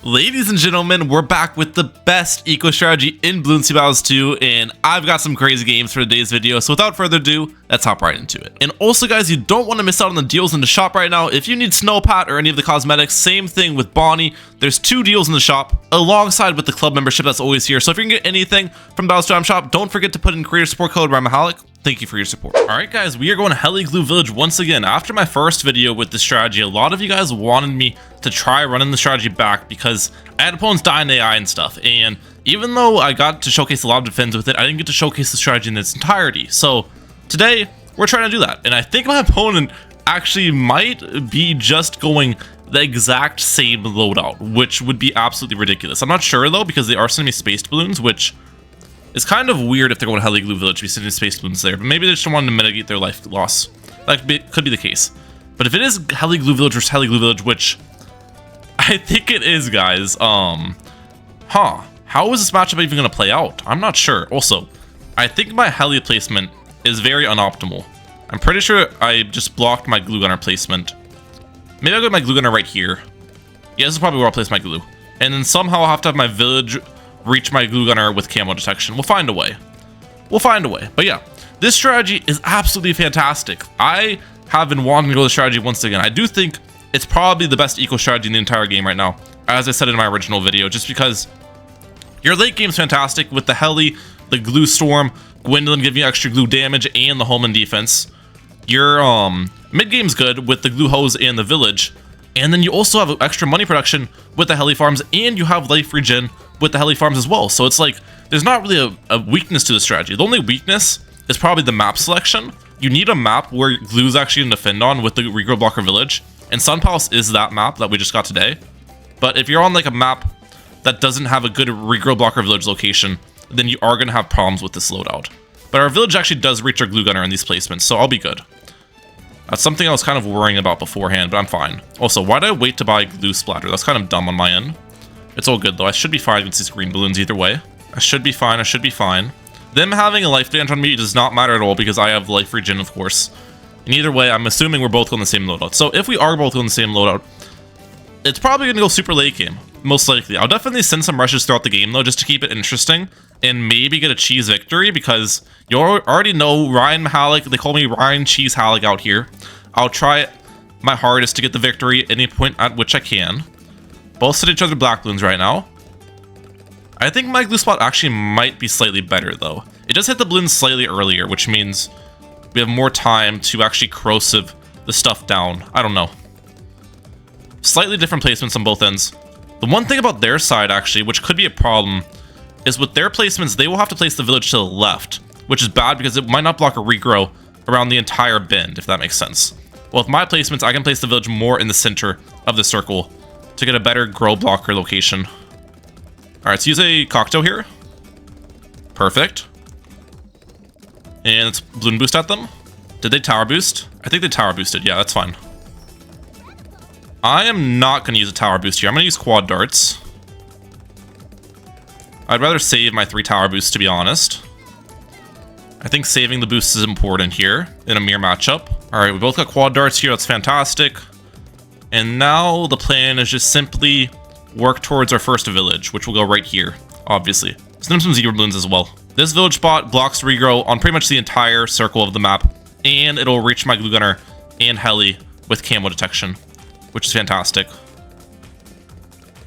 Ladies and gentlemen, we're back with the best eco strategy in Bloons 2, and I've got some crazy games for today's video, so without further ado, let's hop right into it. And also guys, you don't want to miss out on the deals in the shop right now. If you need Snowpat or any of the cosmetics, same thing with Bonnie. There's 2 deals in the shop, alongside with the club membership that's always here. So if you can get anything from Battlestar shop, don't forget to put in creator support code by Mehalic. Thank you for your support. Alright guys, we are going to Heli-Glue-Village once again. After my first video with the strategy, a lot of you guys wanted me to try running the strategy back because I had opponents die in AI and stuff. And even though I got to showcase a lot of defense with it, I didn't get to showcase the strategy in its entirety. So today, we're trying to do that. And I think my opponent actually might be just going the exact same loadout, which would be absolutely ridiculous. I'm not sure though, because they are sending me spaced balloons, which it's kind of weird if they're going to Heli-Glue-Village to be sending space balloons there, but maybe they just wanted to mitigate their life loss. That could be the case. But if it is Heli-Glue-Village versus Heli-Glue-Village, which I think it is, guys, how is this matchup even going to play out? I'm not sure. Also, I think my Heli placement is very unoptimal. I'm pretty sure I just blocked my glue gunner placement. Maybe I'll get my glue gunner right here. Yeah, this is probably where I'll place my glue. And then somehow I'll have to have my village reach my glue gunner with camo detection. We'll find a way. We'll find a way. But yeah, this strategy is absolutely fantastic. I have been wanting to go to strategy once again. I do think it's probably the best eco strategy in the entire game right now, as I said in my original video, just because your late game's fantastic with the Heli, the glue storm, Gwendolyn giving you extra glue damage, and the home and defense. Your mid game's good with the glue hose and the village, and then you also have extra money production with the Heli farms, and you have life regen with the Heli farms as well. So it's like there's not really a weakness to the strategy. The only weakness is probably the map selection. You need a map where glue's actually going to defend on with the regrow blocker village, and Sun Palace is that map that we just got today. But if you're on like a map that doesn't have a good regrow blocker village location, then you are going to have problems with this loadout. But our village actually does reach our glue gunner in these placements, so I'll be good. That's something I was kind of worrying about beforehand, but I'm fine. Also, why did I wait to buy glue splatter? That's kind of dumb on my end. It's all good though. I should be fine against these green balloons either way. I should be fine. I should be fine. Them having a life damage on me does not matter at all because I have life regen, of course. And either way, I'm assuming we're both on the same loadout. So if we are both on the same loadout, it's probably going to go super late game. Most likely. I'll definitely send some rushes throughout the game though, just to keep it interesting. And maybe get a cheese victory because you already know Ryan Mehalic. They call me Ryan Cheese Halic out here. I'll try my hardest to get the victory at any point at which I can. Both set each other black balloons right now. I think my glue spot actually might be slightly better though. It does hit the balloons slightly earlier, which means we have more time to actually corrosive the stuff down. I don't know. Slightly different placements on both ends. The one thing about their side actually, which could be a problem, is with their placements, they will have to place the village to the left, which is bad because it might not block a regrow around the entire bend, if that makes sense. Well, with my placements, I can place the village more in the center of the circle to get a better grow blocker location. All right, let's use a cocktail here. Perfect. And let's balloon boost at them. Did they tower boost? I think they tower boosted. Yeah, that's fine. I am not going to use a tower boost here. I'm going to use quad darts. I'd rather save my 3 tower boosts, to be honest. I think saving the boost is important here in a mirror matchup. All right, we both got quad darts here. That's fantastic. And now the plan is just simply work towards our first village, which will go right here, obviously. Send some zebra balloons as well. This village spot blocks regrow on pretty much the entire circle of the map, and it'll reach my glue gunner and Heli with camo detection, which is fantastic.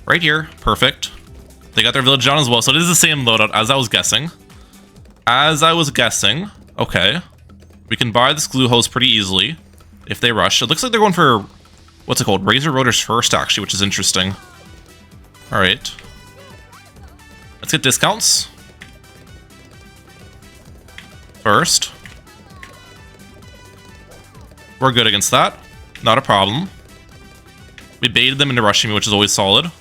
Right here, perfect. They got their village down as well, so it is the same loadout as I was guessing. Okay. We can buy this glue hose pretty easily if they rush. It looks like they're going for, what's it called? Razor rotors first, actually, which is interesting. All right. Let's get discounts. First. We're good against that. Not a problem. We baited them into rushing me, which is always solid.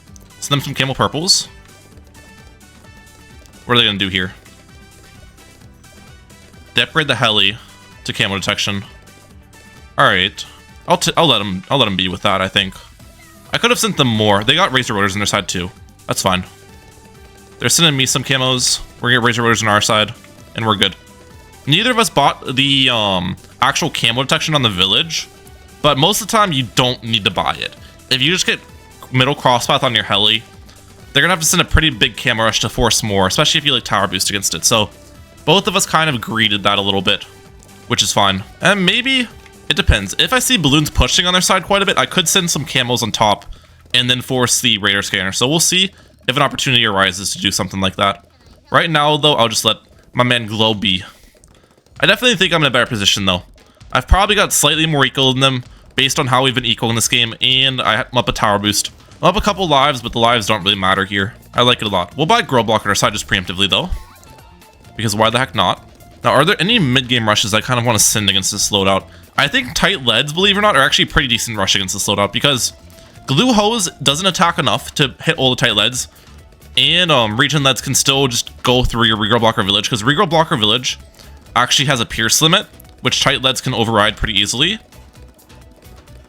Send them some camel purples. What are they going to do here? They upgrade the Heli to camo detection. All right. I'll let them be with that, I think. I could have sent them more. They got razor rotors on their side too. That's fine. They're sending me some camos. We're gonna get razor rotors on our side, and we're good. Neither of us bought the actual camo detection on the village, but most of the time you don't need to buy it. If you just get middle crosspath on your Heli they're gonna have to send a pretty big camo rush to force more, especially if you like tower boost against it. So both of us kind of greeted that a little bit, which is fine. And maybe, it depends. If I see Bloons pushing on their side quite a bit, I could send some camos on top and then force the radar scanner. So we'll see if an opportunity arises to do something like that. Right now, though, I'll just let my man Glow be. I definitely think I'm in a better position, though. I've probably got slightly more equal than them based on how we've been equal in this game, and I'm up a tower boost. I'm up a couple lives, but the lives don't really matter here. I like it a lot. We'll buy Grow Block on our side just preemptively, though, because why the heck not? Now, are there any mid-game rushes I kind of want to send against this loadout? I think Tight Leads, believe it or not, are actually pretty decent rush against this loadout, because Glue Hose doesn't attack enough to hit all the Tight Leads, and Regen Leads can still just go through your Regrow Blocker Village, because Regrow Blocker Village actually has a Pierce limit, which Tight Leads can override pretty easily.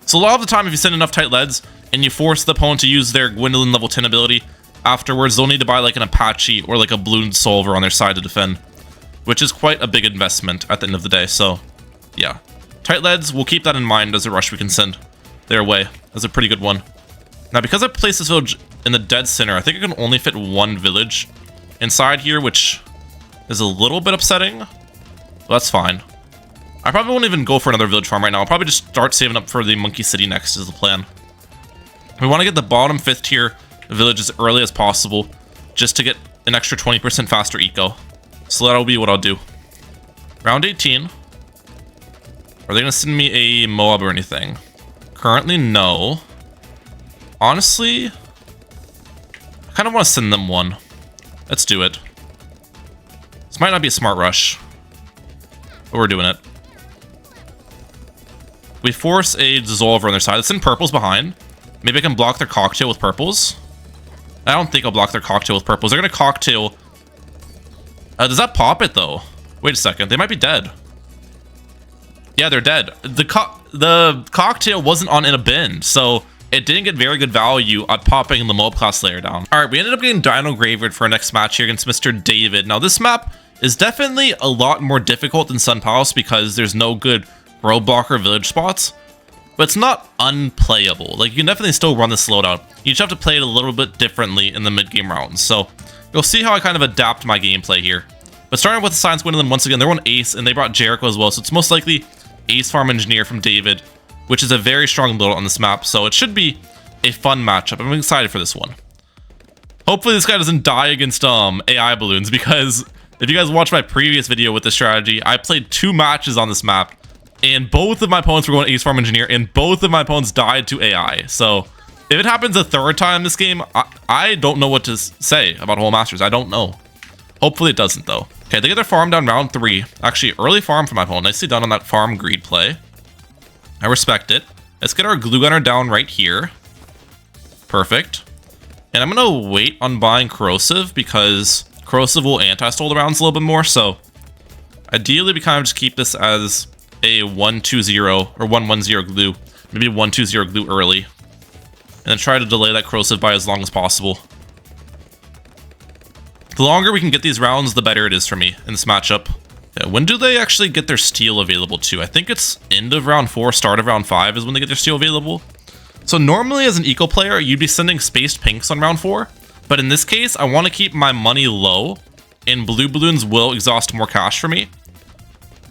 So a lot of the time, if you send enough Tight Leads, and you force the opponent to use their Gwendolyn level 10 ability, afterwards they'll need to buy like an Apache or like a Bloons Solver on their side to defend, which is quite a big investment at the end of the day. So yeah, Tight Leads, we'll keep that in mind as a rush we can send their way. That's a pretty good one. Now, because I placed this village in the dead center, I think I can only fit one village inside here, which is a little bit upsetting, but that's fine. I probably won't even go for another village farm right now. I'll probably just start saving up for the Monkey City next is the plan. We want to get the bottom 5th tier village as early as possible, just to get an extra 20% faster eco. So that'll be what I'll do. Round 18. Are they going to send me a Moab or anything? Currently, no. Honestly, I kind of want to send them one. Let's do it. This might not be a smart rush, but we're doing it. We force a Dissolver on their side. Let's send purples behind. Maybe I can block their cocktail with purples. I don't think I'll block their cocktail with purples. They're going to cocktail. Does that pop it, though? Wait a second. They might be dead. Yeah, they're dead. The cocktail wasn't on in a bin, so it didn't get very good value at popping the Moab class layer down. All right, we ended up getting Dino Graveyard for our next match here against Mr. David. Now, this map is definitely a lot more difficult than Sun Palace because there's no good roadblocker village spots, but it's not unplayable. Like, you can definitely still run this loadout. You just have to play it a little bit differently in the mid-game rounds. So you'll see how I kind of adapt my gameplay here. But starting with the Science Gwendolyn, once again, they're on Ace, and they brought Jericho as well, so it's most likely Ace Farm Engineer from David, which is a very strong loadout on this map, so it should be a fun matchup. I'm excited for this one. Hopefully this guy doesn't die against AI Bloons, because if you guys watched my previous video with this strategy, I played 2 matches on this map, and both of my opponents were going Ace Farm Engineer, and both of my opponents died to AI. So if it happens a 3rd time this game, I don't know what to say about Whole Masters. I don't know. Hopefully it doesn't, though. Okay, they get their farm down round 3. Actually, early farm for my opponent. Nicely done on that farm greed play. I respect it. Let's get our glue gunner down right here. Perfect. And I'm going to wait on buying Corrosive because Corrosive will anti-stall the rounds a little bit more. So ideally, we kind of just keep this as a 1-2-0 or 1-1-0 glue. Maybe 1-2-0 glue early. And then try to delay that Corrosive by as long as possible. The longer we can get these rounds, the better it is for me in this matchup. Yeah, when do they actually get their steel available too? I think it's end of round 4, start of round 5 is when they get their steel available. So normally as an eco player, you'd be sending spaced pinks on round 4. But in this case, I want to keep my money low, and blue balloons will exhaust more cash for me.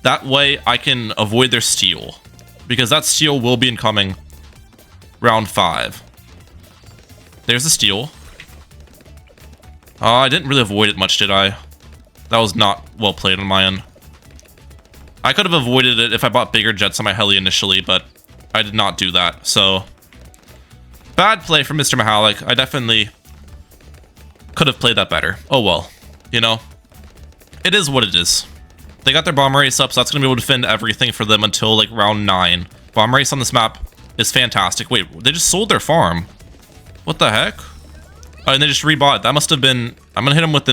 That way I can avoid their steal, because that steal will be incoming round 5. There's the steal. I didn't really avoid it much, did I? That was not well played on my end. I could have avoided it if I bought bigger jets on my heli initially, but I did not do that. So, bad play from Mr. Mehalic. I definitely could have played that better. Oh well, you know, it is what it is. They got their bomb race up, so that's going to be able to defend everything for them until like round 9. Bomb race on this map is fantastic. Wait, they just sold their farm. What the heck? Oh, and they just rebought. That must have been... I'm going to hit them with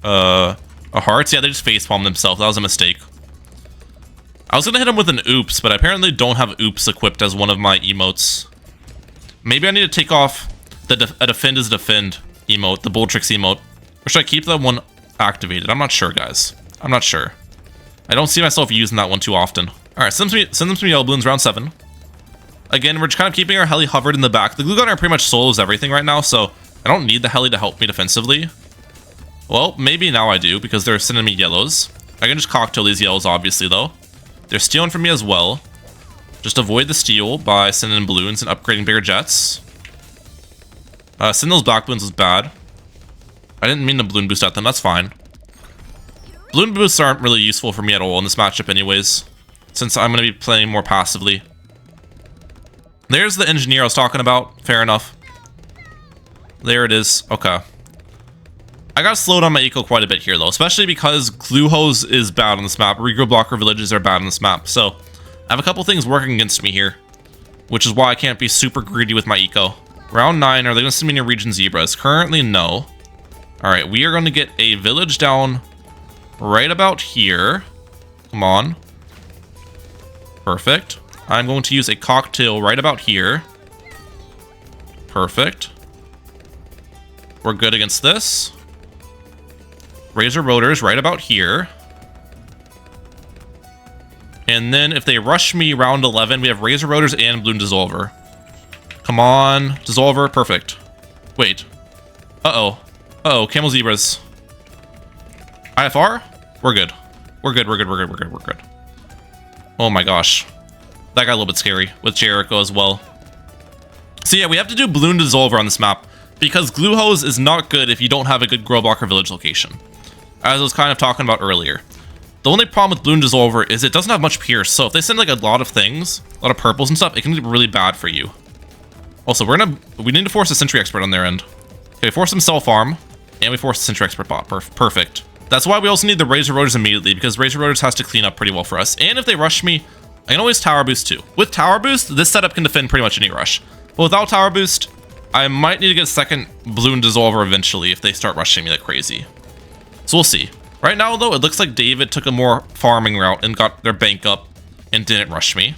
a hearts. Yeah, they just facepalmed themselves. That was a mistake. I was going to hit them with an oops, but I apparently don't have oops equipped as one of my emotes. Maybe I need to take off a defend is defend emote, the bull tricks emote. Or should I keep that one activated? I'm not sure, guys. I'm not sure. I don't see myself using that one too often. All right, send them to me yellow balloons round 7. Again, we're just kind of keeping our heli hovered in the back. The glue gunner pretty much solos everything right now, so I don't need the heli to help me defensively. Well, maybe now I do, because they're sending me yellows. I can just cocktail these yellows, obviously, though. They're stealing from me as well. Just avoid the steal by sending in balloons and upgrading bigger jets. Sending those black balloons was bad. I didn't mean to balloon boost at them, that's fine. Balloon boosts aren't really useful for me at all in this matchup anyways, since I'm going to be playing more passively. There's the engineer I was talking about. Fair enough. There it is. Okay. I got slowed on my eco quite a bit here, though, especially because glue hose is bad on this map. Regroup blocker villages are bad on this map. So I have a couple things working against me here, which is why I can't be super greedy with my eco. Round 9, are they going to send me into region zebras? Currently, no. All right, we are going to get a village down right about here. Come on. Perfect. I'm going to use a cocktail right about here. Perfect. We're good against this. Razor rotors right about here. And then if they rush me round 11, we have razor rotors and balloon dissolver. Come on, dissolver, perfect. Wait. Uh-oh. Uh-oh, camel zebras. IFR? We're good. We're good, we're good, we're good, we're good, we're good. Oh my gosh. That got a little bit scary with Jericho as well. So yeah, we have to do balloon dissolver on this map because glue hose is not good if you don't have a good grow blocker village location. As I was kind of talking about earlier. The only problem with balloon dissolver is it doesn't have much pierce, so if they send like a lot of things, a lot of purples and stuff, it can be really bad for you. Also, we need to force a sentry expert on their end. Okay, force them self farm, and we force the sentry expert bot. Perfect. That's why we also need the razor rotors immediately, because razor rotors has to clean up pretty well for us. And if they rush me, I can always tower boost too. With tower boost, this setup can defend pretty much any rush. But without tower boost, I might need to get a second balloon dissolver eventually if they start rushing me like crazy. So we'll see. Right now, though, it looks like David took a more farming route and got their bank up and didn't rush me.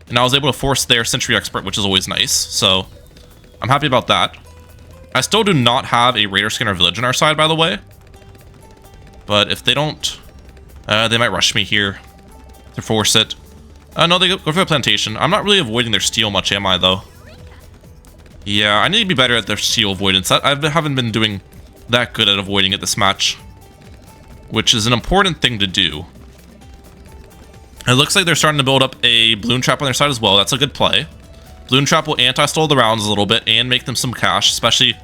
And I was able to force their sentry expert, which is always nice. So I'm happy about that. I still do not have a raider scanner village on our side, by the way. But if they don't, they might rush me here to force it. No, they go for the plantation. I'm not really avoiding their steal much, am I, though? Yeah, I need to be better at their steal avoidance. I haven't been doing that good at avoiding it this match, which is an important thing to do. It looks like they're starting to build up a balloon trap on their side as well. That's a good play. Balloon trap will anti-stall the rounds a little bit and make them some cash, especially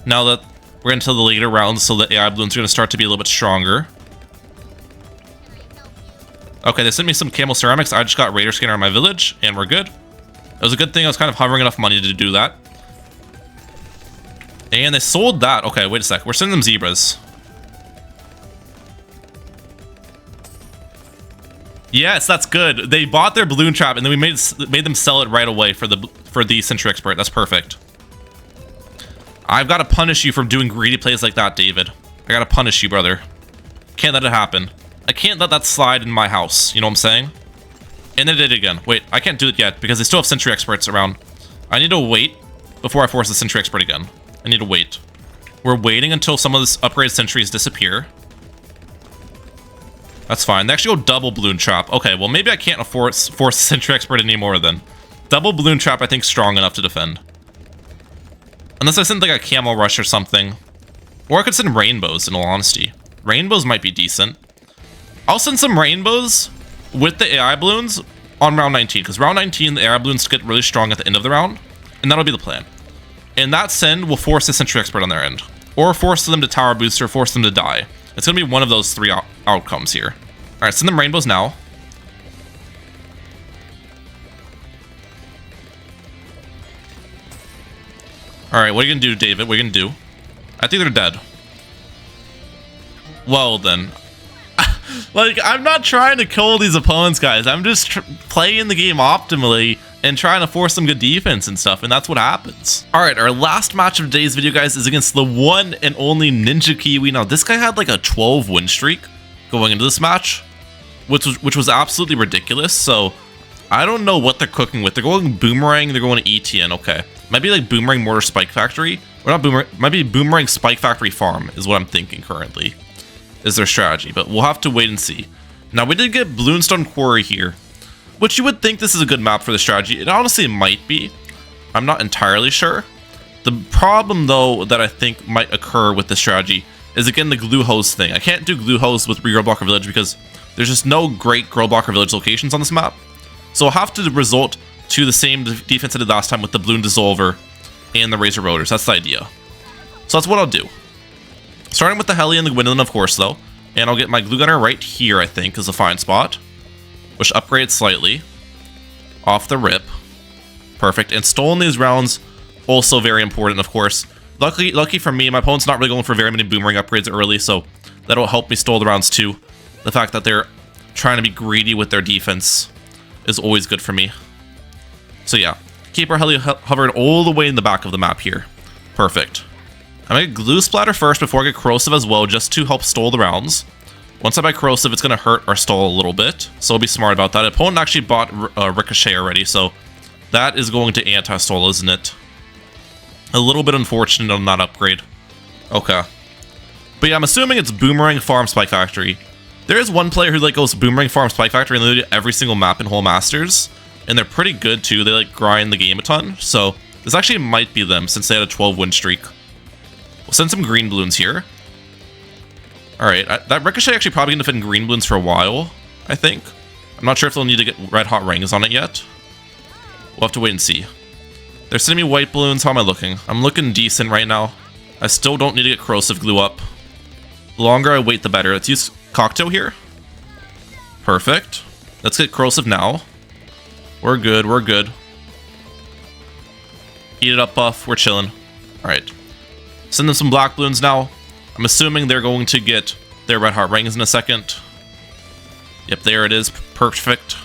now that we're into the later rounds, so the AI balloons are going to start to be a little bit stronger. Okay, they sent me some camel ceramics. I just got raider scanner on my village, and we're good. It was a good thing I was kind of hovering enough money to do that. And they sold that. Okay, wait a sec. We're sending them zebras. Yes, that's good. They bought their balloon trap, and then we made them sell it right away for the sentry expert. That's perfect. I've got to punish you for doing greedy plays like that, David. I got to punish you, brother. Can't let it happen. I can't let that slide in my house. You know what I'm saying? And they did it again. Wait, I can't do it yet because they still have sentry experts around. I need to wait before I force the sentry expert again. I need to wait. We're waiting until some of this upgraded sentries disappear. That's fine. They actually go double balloon trap. Okay, well maybe I can't force sentry expert anymore then. Double balloon trap I think strong enough to defend. Unless I send like a camel rush or something. Or I could send rainbows in all honesty. Rainbows might be decent. I'll send some rainbows with the AI balloons on round 19. Because round 19 the AI balloons get really strong at the end of the round. And that'll be the plan. And that send will force the sentry expert on their end. Or force them to tower boost or force them to die. It's going to be one of those three outcomes here. Alright, send them rainbows now. Alright, what are you going to do, David? What are you going to do? I think they're dead. Well, then. Like, I'm not trying to kill these opponents, guys. I'm just playing the game optimally and trying to force some good defense and stuff, and that's what happens. Alright, our last match of today's video, guys, is against the one and only Ninja Kiwi. Now, this guy had like a 12 win streak going into this match, which was absolutely ridiculous. So, I don't know what they're cooking with. They're going Boomerang, they're going to ETN, okay. Might be like Boomerang Mortar Spike Factory. Or not Boomerang, might be Boomerang Spike Factory Farm is what I'm thinking currently. Is their strategy, but we'll have to wait and see. Now, we did get Bloonstone Quarry here, which you would think this is a good map for the strategy. It honestly might be. I'm not entirely sure. The problem, though, that I think might occur with this strategy is, again, the glue hose thing. I can't do glue hose with Girl Blocker Village because there's just no great Girl Blocker Village locations on this map. So I'll have to resort to the same defense I did last time with the Bloon Dissolver and the Razor Rotors. That's the idea. So that's what I'll do. Starting with the Heli and the Gwendolyn, of course, though. And I'll get my Glue Gunner right here, I think, is a fine spot. Which upgrades slightly. Off the rip. Perfect. And stolen these rounds, also very important, of course. Lucky for me, my opponent's not really going for very many boomerang upgrades early, so that'll help me stole the rounds too. The fact that they're trying to be greedy with their defense is always good for me. So yeah, keep our Heli hovering all the way in the back of the map here. Perfect. I'm going to glue splatter first before I get corrosive as well, just to help stall the rounds. Once I buy corrosive, it's going to hurt our stall a little bit, so I'll be smart about that. Opponent actually bought Ricochet already, so that is going to anti-stall, isn't it? A little bit unfortunate on that upgrade. Okay. But yeah, I'm assuming it's Boomerang Farm Spike Factory. There is one player who goes Boomerang Farm Spike Factory and literally every single map in Whole Masters. And they're pretty good too. They grind the game a ton. So this actually might be them since they had a 12-win streak. We'll send some green balloons here. Alright, that Ricochet actually probably going to fit in green balloons for a while, I think. I'm not sure if they'll need to get red hot rings on it yet. We'll have to wait and see. They're sending me white balloons. How am I looking? I'm looking decent right now. I still don't need to get corrosive glue up. The longer I wait, the better. Let's use Cocktail here. Perfect. Let's get corrosive now. We're good, we're good. Eat it up, buff. We're chilling. Alright. Send them some black balloons now. I'm assuming they're going to get their red heart rings in a second. Yep, there it is. Perfect.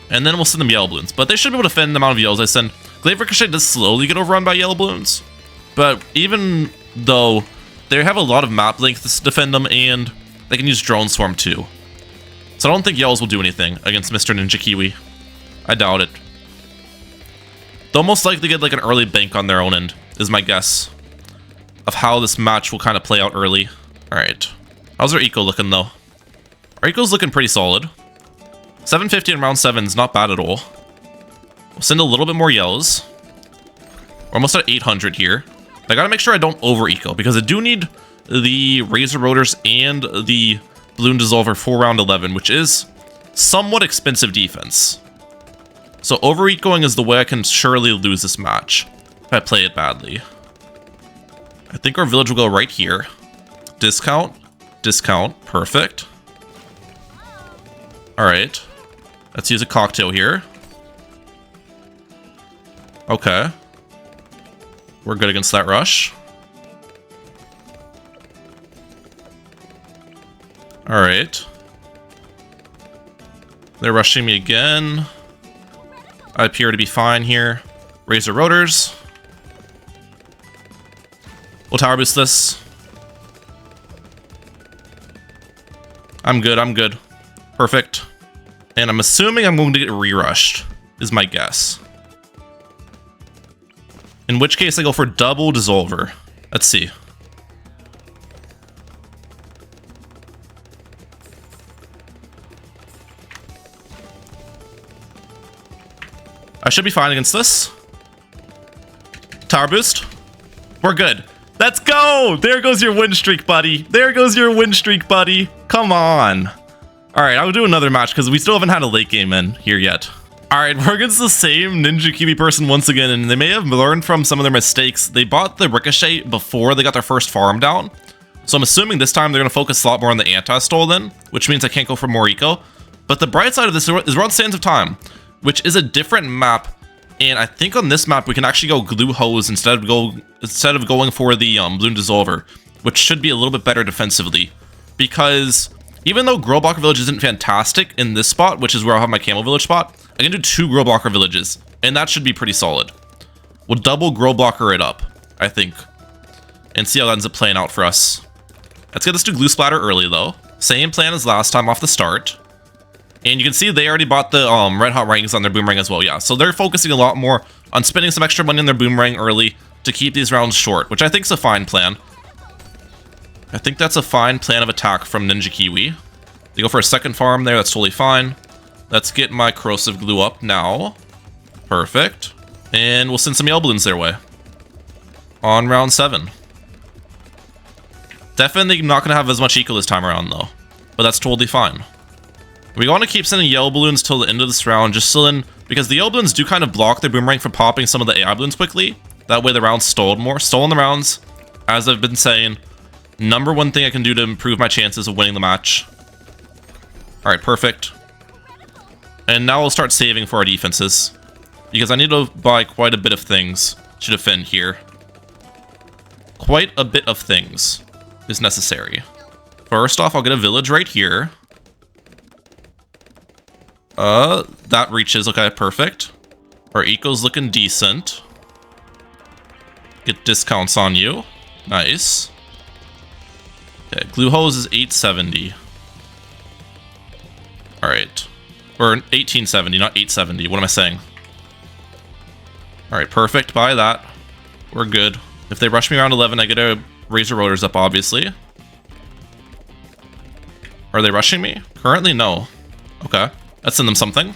And then we'll send them yellow balloons. But they should be able to defend the amount of yellows I send. Glaive Ricochet does slowly get overrun by yellow balloons. But even though they have a lot of map length to defend them, and they can use Drone Swarm too. So I don't think yellows will do anything against Mr. Ninja Kiwi. I doubt it. They'll most likely get an early bank on their own end, is my guess of how this match will kind of play out early. Alright. How's our eco looking though? Our eco's looking pretty solid. 750 in round 7 is not bad at all. We'll send a little bit more yellows. We're almost at 800 here. I gotta make sure I don't over eco because I do need the Razor Rotors and the Bloon Dissolver for round 11, which is somewhat expensive defense. So over ecoing is the way I can surely lose this match if I play it badly. I think our village will go right here. Discount. Discount. Perfect. Alright. Let's use a cocktail here. Okay. We're good against that rush. Alright. They're rushing me again. I appear to be fine here. Razor Rotors. We'll tower boost this. I'm good, I'm good. Perfect. And I'm assuming I'm going to get re-rushed, is my guess. In which case I go for double Dissolver. Let's see. I should be fine against this. Tower boost. We're good. Let's go! There goes your win streak, buddy. There goes your win streak, buddy. Come on. Alright, I'll do another match because we still haven't had a late game in here yet. Alright, we're against the same Ninja Kiwi person once again, and they may have learned from some of their mistakes. They bought the Ricochet before they got their first farm down. So I'm assuming this time they're going to focus a lot more on the anti-stall then, which means I can't go for more eco. But the bright side of this is we're on Sands of Time, which is a different map. And I think on this map we can actually go glue hose instead of going for the Bloon Dissolver, which should be a little bit better defensively. Because even though Girl Blocker Village isn't fantastic in this spot, which is where I'll have my Camel Village spot, I can do 2 Girl Blocker Villages, and that should be pretty solid. We'll double Girl Blocker it up, I think, and see how that ends up playing out for us. Let's get this to Glue Splatter early though. Same plan as last time off the start. And you can see they already bought the red hot rings on their boomerang as well, yeah. So they're focusing a lot more on spending some extra money on their boomerang early to keep these rounds short, which I think is a fine plan. I think that's a fine plan of attack from Ninja Kiwi. They go for a second farm there, that's totally fine. Let's get my corrosive glue up now. Perfect. And we'll send some yellow balloons their way. on round 7. Definitely not going to have as much eco this time around, though. But that's totally fine. We want to keep sending yellow balloons till the end of this round, just so then, because the yellow balloons do kind of block the boomerang from popping some of the AI balloons quickly. That way the rounds stalled more. Stalling the rounds, as I've been saying, #1 thing I can do to improve my chances of winning the match. Alright, perfect. And now we'll start saving for our defenses, because I need to buy quite a bit of things to defend here. Quite a bit of things is necessary. First off, I'll get a village right here. That reaches, okay, perfect. Our eco's looking decent. Get discounts on you. Nice. Okay, glue hose is 870. Alright. Or 1870, not 870. What am I saying? Alright, perfect. Buy that. We're good. If they rush me around 11, I get to raise the rotors up, obviously. Are they rushing me? Currently, no. Okay. Let's send them something.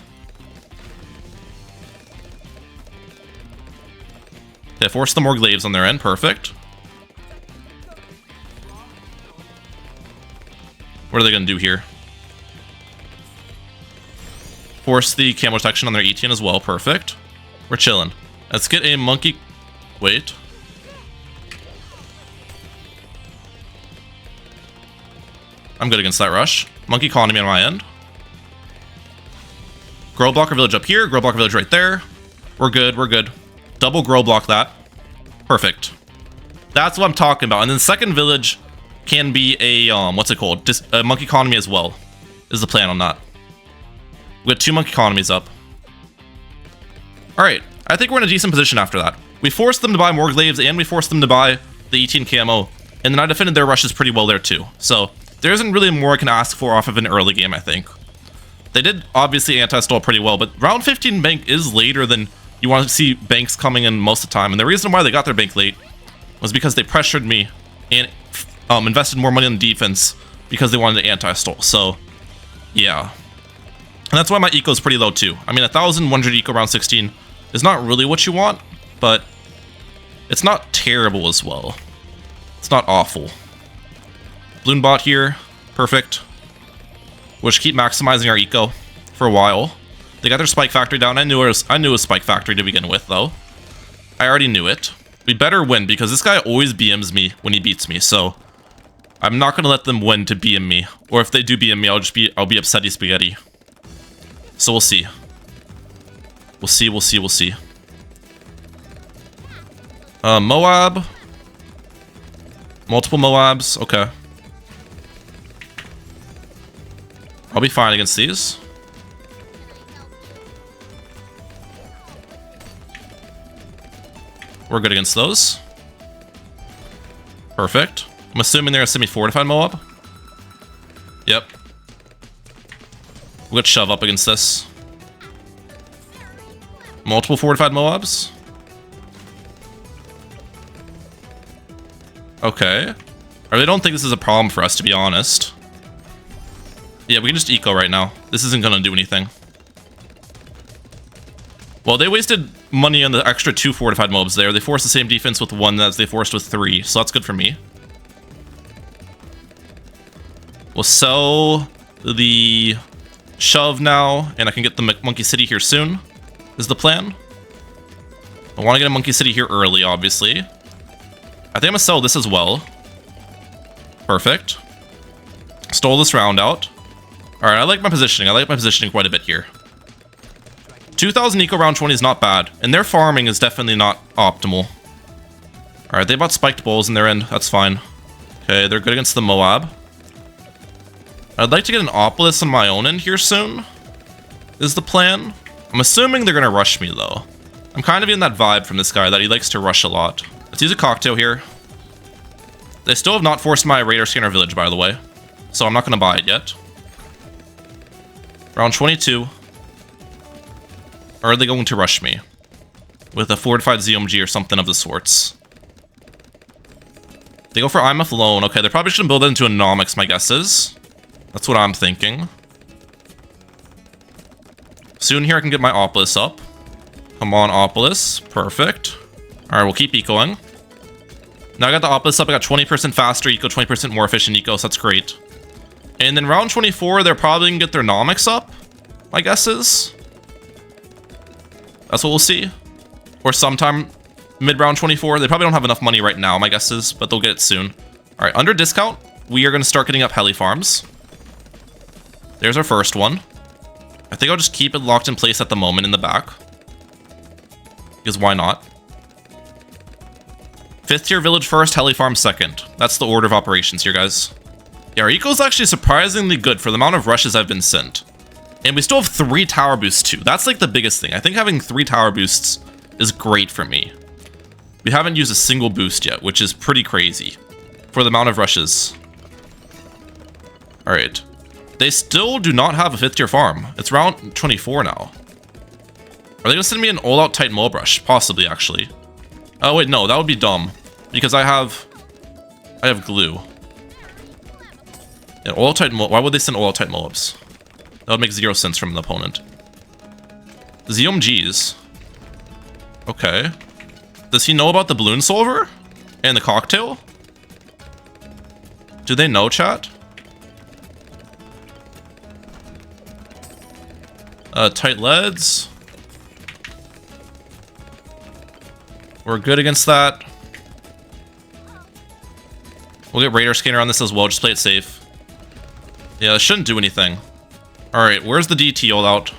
Okay, force the more glaives on their end. Perfect. What are they going to do here? Force the camo section on their 18 as well. Perfect. We're chilling. Let's get a monkey... Wait. I'm good against that rush. Monkey economy on my end. Grow blocker village up here. Grow blocker village right there. We're good. We're good. Double grow block that. Perfect. That's what I'm talking about. And then second village can be a, what's it called? Just a monkey economy as well. Is the plan on that. We got 2 monkey economies up. Alright. I think we're in a decent position after that. We forced them to buy more glaives and we forced them to buy the 18 camo. And then I defended their rushes pretty well there too. So there isn't really more I can ask for off of an early game, I think. They did obviously anti-stall pretty well, but round 15 bank is later than you want to see banks coming in most of the time. And the reason why they got their bank late was because they pressured me and invested more money on defense because they wanted to anti-stall. So, yeah. And that's why my eco is pretty low too. I mean, 1,100 eco round 16 is not really what you want, but it's not terrible as well. It's not awful. Bloon bot here. Perfect. We'll just keep maximizing our eco for a while. They got their spike factory down. I knew it was spike factory to begin with, though. I already knew it. We better win, because this guy always BMs me when he beats me, so I'm not gonna let them win to BM me. Or if they do BM me, I'll be upsetty spaghetti. So we'll see. We'll see, we'll see, we'll see. Moab. Multiple Moabs, okay. I'll be fine against these. We're good against those. Perfect. I'm assuming they're a semi-fortified Moab. Yep. We'll get shove up against this. Multiple fortified Moabs. Okay. I really don't think this is a problem for us, to be honest. Yeah, we can just eco right now. This isn't gonna do anything. Well, they wasted money on the extra 2 fortified mobs there. They forced the same defense with 1 as they forced with 3, so that's good for me. We'll sell the shove now, and I can get the Monkey City here soon, is the plan. I want to get a Monkey City here early, obviously. I think I'm going to sell this as well. Perfect. Stole this round out. Alright, I like my positioning. I like my positioning quite a bit here. 2,000 eco round 20 is not bad, and their farming is definitely not optimal. Alright, they bought spiked bowls in their end. That's fine. Okay, they're good against the Moab. I'd like to get an Opolis on my own end here soon, is the plan. I'm assuming they're going to rush me, though. I'm kind of in that vibe from this guy that he likes to rush a lot. Let's use a cocktail here. They still have not forced my radar scanner village, by the way, so I'm not going to buy it yet. Round 22. Or are they going to rush me with a fortified ZMG or something of the sorts? They go for IMF alone. Okay, they're probably shouldn't build it into a Nomics, my guess is. That's what I'm thinking. Soon here I can get my Opolis up. Come on, Opolis. Perfect. Alright, we'll keep ecoing. Now I got the opposite up. I got 20% faster eco, 20% more efficient eco, so that's great. And then round 24, they're probably gonna get their nomics up, my guess is. That's what we'll see. Or sometime mid-round 24. They probably don't have enough money right now, my guess is, but they'll get it soon. All right, under discount, we are gonna start getting up heli farms. There's our first one. I think I'll just keep it locked in place at the moment in the back. Because why not? 5th tier village first, heli farm second. That's the order of operations here, guys. Yeah, our eco is actually surprisingly good for the amount of rushes I've been sent. And we still have 3 tower boosts too. That's like the biggest thing. I think having 3 tower boosts is great for me. We haven't used a single boost yet, which is pretty crazy for the amount of rushes. All right. They still do not have a 5th tier farm. It's round 24 now. Are they gonna send me an all-out Titan Mole Brush? Possibly, actually. Oh wait, no, that would be dumb. Because I have glue. Yeah, all-out Titan Mole, why would they send all-out Titan Mole-Ups? That would make 0 sense from an opponent. ZMGs. Okay. Does he know about the balloon solver? And the cocktail? Do they know, chat? Tight leads. We're good against that. We'll get radar scanner on this as well, just play it safe. Yeah, it shouldn't do anything. Alright, where's the DT all out?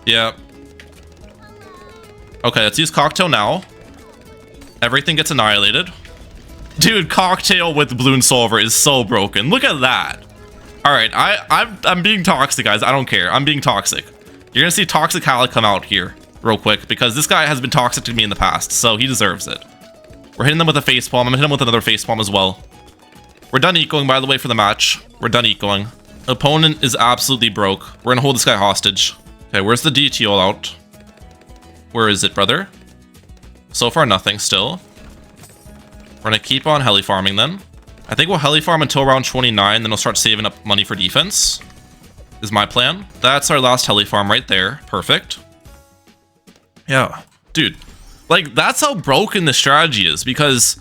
Yeah. Okay, let's use cocktail now. Everything gets annihilated. Dude, cocktail with balloon solver is so broken. Look at that. All right, I'm being toxic, guys. I don't care. I'm being toxic. You're gonna see toxic Heli come out here real quick because this guy has been toxic to me in the past, so he deserves it. We're hitting them with a facepalm. I'm gonna hit him with another facepalm as well. We're done ecoing, by the way, for the match. We're done ecoing. Opponent is absolutely broke. We're gonna hold this guy hostage. Okay, where's the DT all out? Where is it, brother? So far, nothing still. We're gonna keep on heli farming then. I think we'll heli farm until round 29, then we'll start saving up money for defense. Is my plan. That's our last heli farm right there. Perfect. Yeah, dude. Like, that's how broken the strategy is, because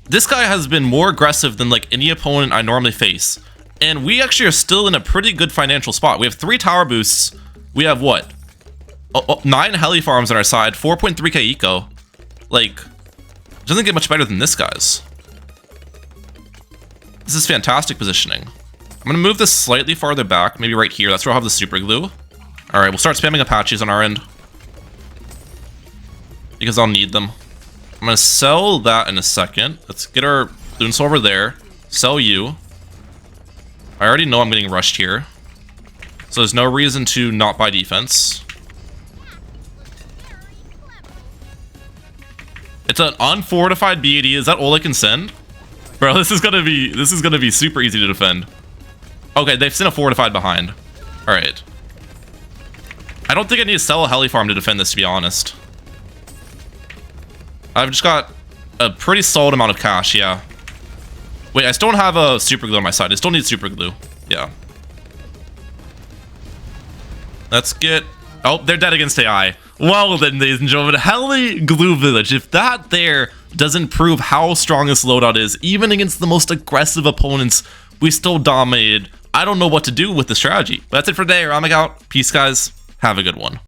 this guy has been more aggressive than like any opponent I normally face. And we actually are still in a pretty good financial spot. We have 3 tower boosts. We have what? 9 heli farms on our side, 4.3k eco. Like, it doesn't get much better than this guy's. This is fantastic positioning. I'm gonna move this slightly farther back, maybe right here. That's where I'll have the super glue. All right, we'll start spamming Apaches on our end because I'll need them. I'm gonna sell that in a second. Let's get our balloons over there. Sell you. I already know I'm getting rushed here, so there's no reason to not buy defense. It's an unfortified BAD. Is that all I can send? Bro, this is gonna be super easy to defend. Okay, they've sent a fortified behind. All right. I don't think I need to sell a heli farm to defend this, to be honest. I've just got a pretty solid amount of cash, yeah. Wait, I still don't have a super glue on my side. I still need super glue. Yeah. Let's get... Oh, they're dead against AI. Well then, ladies and gentlemen, Heli-Glue-Village. If that there doesn't prove how strong this loadout is, even against the most aggressive opponents, we still dominated. I don't know what to do with the strategy. But that's it for today. Ramik out. Peace, guys. Have a good one.